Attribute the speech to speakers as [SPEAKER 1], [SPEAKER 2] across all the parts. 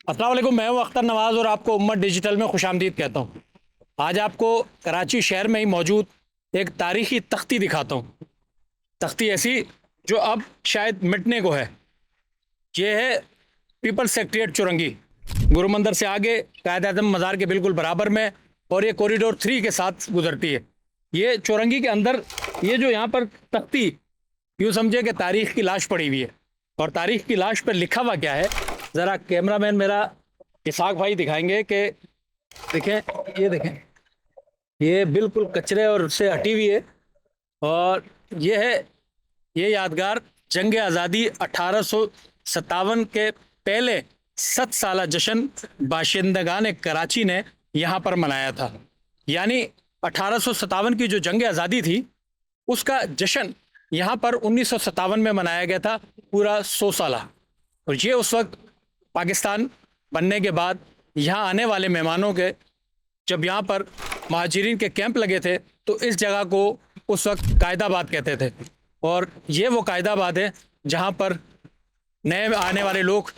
[SPEAKER 1] السلام علیکم، میں ہوں اختر نواز اور آپ کو امت ڈیجیٹل میں خوش آمدید کہتا ہوں۔ آج آپ کو کراچی شہر میں ہی موجود ایک تاریخی تختی دکھاتا ہوں۔ تختی ایسی جو اب شاید مٹنے کو ہے۔ یہ ہے پیپل سیکریٹریٹ چورنگی، گرو مندر سے آگے قائد اعظم مزار کے بالکل برابر میں، اور یہ کوریڈور 3 کے ساتھ گزرتی ہے۔ یہ چورنگی کے اندر یہ جو یہاں پر تختی، یوں سمجھے کہ تاریخ کی لاش پڑی ہوئی ہے۔ اور تاریخ کی لاش پر لکھا ہوا کیا ہے، ذرا کیمرہ مین میرا اسحاق بھائی دکھائیں گے کہ دیکھیں، یہ دیکھیں، یہ بالکل کچرے اور اس سے ہٹی ہوئی ہے۔ اور یہ ہے یہ یادگار جنگ آزادی 1857 کے پہلے 7 سالہ جشن باشندگان کراچی نے یہاں پر منایا تھا۔ یعنی 1857 کی جو جنگ آزادی تھی اس کا جشن یہاں پر 1957 میں منایا گیا تھا، پورا 100 سالہ۔ اور یہ اس وقت پاکستان بننے کے بعد یہاں آنے والے مہمانوں کے، جب یہاں پر مہاجرین کے کیمپ لگے تھے تو اس جگہ کو اس وقت قائد آباد کہتے تھے۔ اور یہ وہ قائد آباد ہے جہاں پر نئے آنے والے لوگ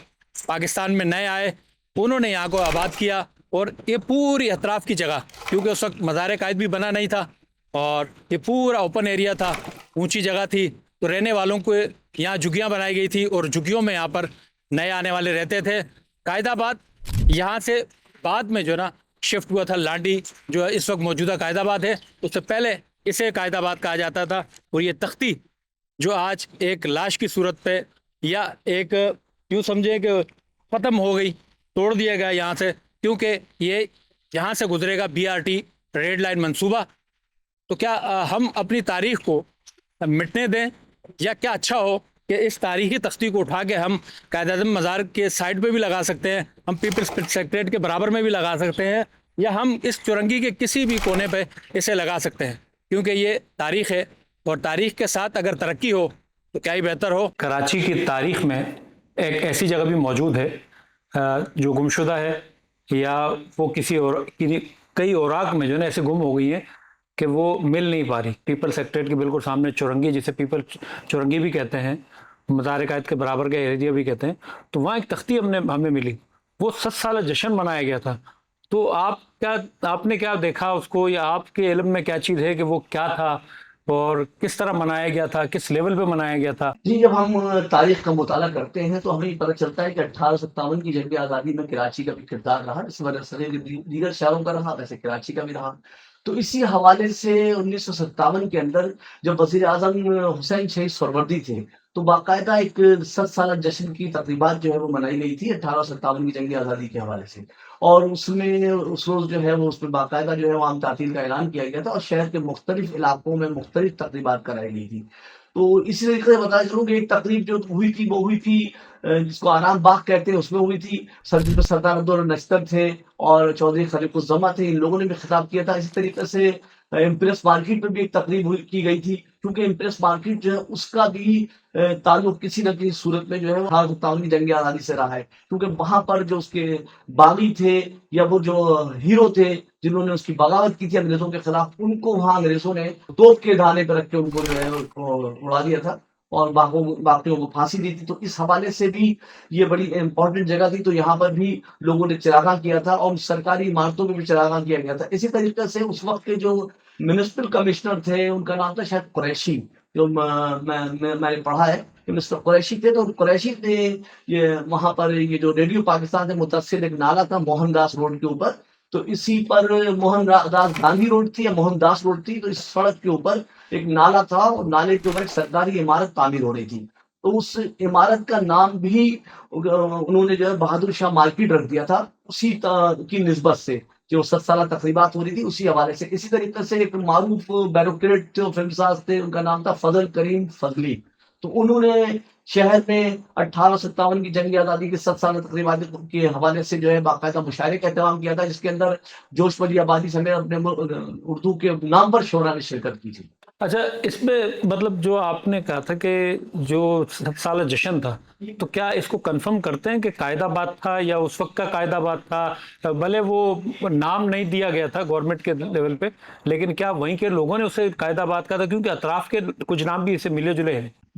[SPEAKER 1] پاکستان میں نئے آئے، انہوں نے یہاں کو آباد کیا۔ اور یہ پوری اطراف کی جگہ، کیونکہ اس وقت مزار قائد بھی بنا نہیں تھا اور یہ پورا اوپن ایریا تھا، اونچی جگہ تھی، تو رہنے والوں کو یہاں جھگیاں بنائی گئی تھی اور جھگیوں میں یہاں پر نئے آنے والے رہتے تھے۔ قائد آباد یہاں سے بعد میں جو نا شفٹ ہوا تھا لانڈی، جو اس وقت موجودہ قائد آباد ہے، اس سے پہلے اسے قائد آباد کہا جاتا تھا۔ اور یہ تختی جو آج ایک لاش کی صورت پہ، یا ایک یوں سمجھے کہ ختم ہو گئی، توڑ دیا گیا یہاں سے، کیونکہ یہ یہاں سے گزرے گا BRT ریڈ لائن منصوبہ۔ تو کیا ہم اپنی تاریخ کو مٹنے دیں، یا کیا اچھا ہو کہ اس تاریخی تختی کو اٹھا کے ہم قائد اعظم مزار کے سائڈ پہ بھی لگا سکتے ہیں، ہم پیپلز سیکریٹریٹ کے برابر میں بھی لگا سکتے ہیں، یا ہم اس چورنگی کے کسی بھی کونے پہ اسے لگا سکتے ہیں، کیونکہ یہ تاریخ ہے، اور تاریخ کے ساتھ اگر ترقی ہو تو کیا ہی بہتر ہو۔ کراچی کی تاریخ میں ایک ایسی جگہ بھی موجود ہے جو گمشدہ ہے، یا وہ کسی اور کئی اوراق میں جو ہے نا ایسے گم ہو گئی ہیں کہ وہ مل نہیں پا رہی۔ پیپل سیکریٹریٹ کے بالکل سامنے چورنگی، جسے پیپل چورنگی بھی کہتے ہیں، مزار قائد کے برابر کا ایریا بھی کہتے ہیں، تو وہاں ایک تختی ہمیں ملی، وہ 7 سالہ جشن منایا گیا تھا۔ تو آپ نے کیا دیکھا اس کو، یا آپ کے علم میں کیا چیز ہے کہ وہ کیا تھا اور کس طرح منایا گیا تھا، کس لیول پہ منایا گیا تھا؟
[SPEAKER 2] جی، جب ہم تاریخ کا مطالعہ کرتے ہیں تو ہمیں پتہ چلتا ہے کہ 1857 کی جنگ آزادی میں کراچی کا بھی کردار رہا، اس وجہ سے دیگر شہروں کا رہا، ویسے کراچی کا بھی رہا۔ تو اسی حوالے سے 1957 کے اندر جب وزیر اعظم حسین شہید سہروردی تھے، تو باقاعدہ ایک 7 سالہ جشن کی تقریبات جو ہے وہ منائی گئی تھی 1857 کی جنگ آزادی کے حوالے سے۔ اور اس میں اس روز جو ہے وہ اس میں باقاعدہ جو ہے وہ عام تعطیل کا اعلان کیا گیا تھا، اور شہر کے مختلف علاقوں میں مختلف تقریبات کرائی گئی تھی۔ تو اسی طریقے سے بتا چلوں کہ ایک تقریب جو ہوئی تھی وہ ہوئی تھی جس کو آرام باغ کہتے ہیں، اس میں ہوئی تھی۔ سردار عبدالنشتر تھے اور چودھری خلیق الزماں تھے، ان لوگوں نے بھی خطاب کیا تھا۔ اسی طریقے سے امپریس مارکیٹ میں بھی ایک تقریب کی گئی تھی، کیونکہ امپریس مارکیٹ جو ہے اس کا بھی تعلق کسی نہ کسی صورت میں جو ہے 1857 کی جنگ آزادی سے رہا ہے، کیونکہ وہاں پر جو اس کے باغی تھے یا وہ جو ہیرو تھے جنہوں نے اس کی بغاوت کی تھی انگریزوں کے خلاف، ان کو وہاں انگریزوں نے توپ کے دھانے پہ رکھ کے ان کو جو ہے اڑا دیا تھا اور باقیوں کو پھانسی دی تھی۔ تو اس حوالے سے بھی یہ بڑی امپورٹنٹ جگہ تھی، تو یہاں پر بھی لوگوں نے چراغاں کیا تھا اور سرکاری عمارتوں میں بھی چراغاں کیا گیا تھا۔ اسی طریقے سے اس وقت کے جو میونسپل کمشنر تھے، ان کا نام تھا شاید قریشی، جو میں نے پڑھا ہے کہ مسٹر قریشی تھے۔ تو قریشی نے یہ وہاں پر یہ جو ریڈیو پاکستان سے متصل ایک نالا تھا موہن داس روڈ کے اوپر، تو اسی پر موہن داس گاندھی روڈ تھی یا موہن داس روڈ تھی، تو اس سڑک کے اوپر ایک نالا تھا اور نالے کے اوپر ایک سرکاری عمارت تعمیر ہو رہی تھی۔ تو اس عمارت کا نام بھی انہوں نے جو ہے بہادر شاہ مارکیٹ رکھ دیا تھا، اسی کی نسبت سے جو 7 سالہ تقریبات ہو رہی تھی اسی حوالے سے۔ اسی طریقے سے ایک معروف بیوروکریٹ فلم ساز تھے، ان کا نام تھا فضل کریم فضلی، تو انہوں نے شہر میں 1857 کی جنگ آزادی کے 7 سالہ تقریبات کے حوالے سے جو ہے باقاعدہ مشاعرے کا اہتمام کیا تھا، جس کے اندر جوش بھری آبادی سمیت اپنے اردو کے نام پر شعراء نے شرکت کی تھی۔
[SPEAKER 1] اچھا، اس میں مطلب جو آپ نے کہا تھا کہ جو 7 سالہ جشن تھا، تو کیا اس کو کنفرم کرتے ہیں کہ قائد آباد تھا یا اس وقت کا قائد آباد تھا؟ بھلے وہ نام نہیں دیا گیا تھا گورنمنٹ کے لیول پہ، لیکن کیا وہیں کے لوگوں نے اسے قائد آباد کہا تھا؟ کیونکہ اطراف کے کچھ نام بھی اسے ملے جلے ہیں۔